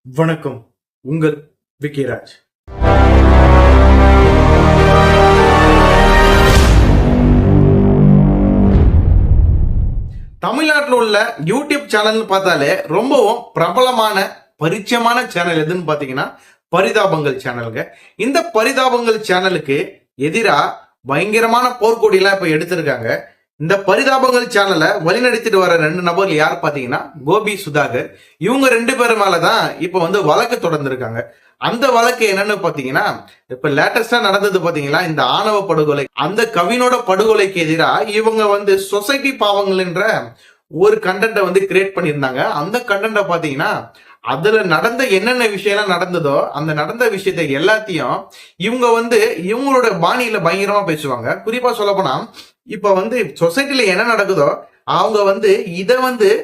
வணக்கம். உங்கள் விக்கிராஜ். தமிழ்நாட்டில் உள்ள யூடியூப் சேனல் பார்த்தாலே ரொம்பவும் பிரபலமான பரிச்சயமான சேனல் எதுன்னு பாத்தீங்கன்னா பரிதாபங்கள் சேனலுங்க. இந்த பரிதாபங்கள் சேனலுக்கு எதிரா பயங்கரமான போர்க்கொடி எல்லாம் இப்ப எடுத்திருக்காங்க. இந்த பரிதாபங்கள் சேனலை வழிநடத்திட்டு வர ரெண்டு நபர் யார் பாத்தீங்கன்னா கோபி சுதாகர். இவங்க ரெண்டு பேரும் மேலதான் இப்ப வழக்கு தொடர்ந்திருக்காங்க. அந்த வழக்கு என்னன்னு பாத்தீங்கன்னா இப்ப லேட்டஸ்டா நடந்தது பாத்தீங்களா, இந்த ஆணவ படுகொலை, அந்த கவினோட படுகொலைக்கு எதிராக இவங்க சொசைட்டி பாவங்கள் என்ற ஒரு கண்டென்ட்டை கிரியேட் பண்ணியிருந்தாங்க. அந்த கண்டென்ட்டை பாத்தீங்கன்னா அதுல நடந்த என்னென்ன விஷயம் நடந்ததோ அந்த நடந்த விஷயத்தை எல்லாத்தையும் இவங்க இவங்களோட பாணியில பயங்கரமா பேசுவாங்க. குறிப்பா சொல்ல போனா இப்ப சொசைட்டில என்ன நடக்குதோ அவங்க இத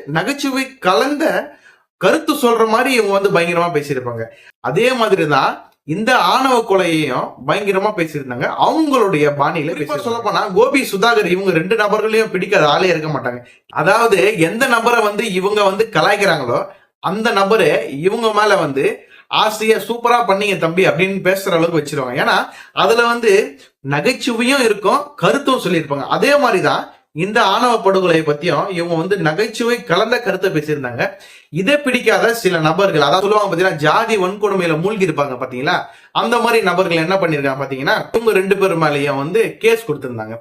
நகைச்சுவை கலந்த கருத்து சொல்ற மாதிரி இவங்க பயங்கரமா பேசியிருப்பாங்க. அதே மாதிரிதான் இந்த ஆணவ கொலையையும் பயங்கரமா பேசியிருந்தாங்க அவங்களுடைய பாணியில. சொல்ல போனா கோபி சுதாகர் இவங்க ரெண்டு நபர்களையும் பிடிக்காத ஆளே இருக்க மாட்டாங்க. அதாவது எந்த நபரை இவங்க கலாய்க்கிறாங்களோ அந்த நபரு இவங்க மேல ஆசையா சூப்பரா பண்ணீங்க தம்பி அப்படின்னு பேசுற அளவுக்கு வச்சிருவாங்க. ஏன்னா அதுல நகைச்சுவையும் இருக்கும், கருத்தும் சொல்லியிருப்பாங்க. அதே மாதிரிதான் இந்த ஆணவ படுகொலை பத்தியும் இவங்க நகைச்சுவை கலந்த கருத்தை பேசியிருந்தாங்க. இதை பிடிக்காத சில நபர்கள், அதாவது சொல்லுவாங்க பாத்தீங்கன்னா ஜாதி வன்கொடுமையில மூழ்கி இருப்பாங்க பாத்தீங்களா, அந்த மாதிரி நபர்கள் என்ன பண்ணிருக்காங்க பாத்தீங்கன்னா இவங்க ரெண்டு பேரும் மேலேயும் கேஸ் கொடுத்திருந்தாங்க.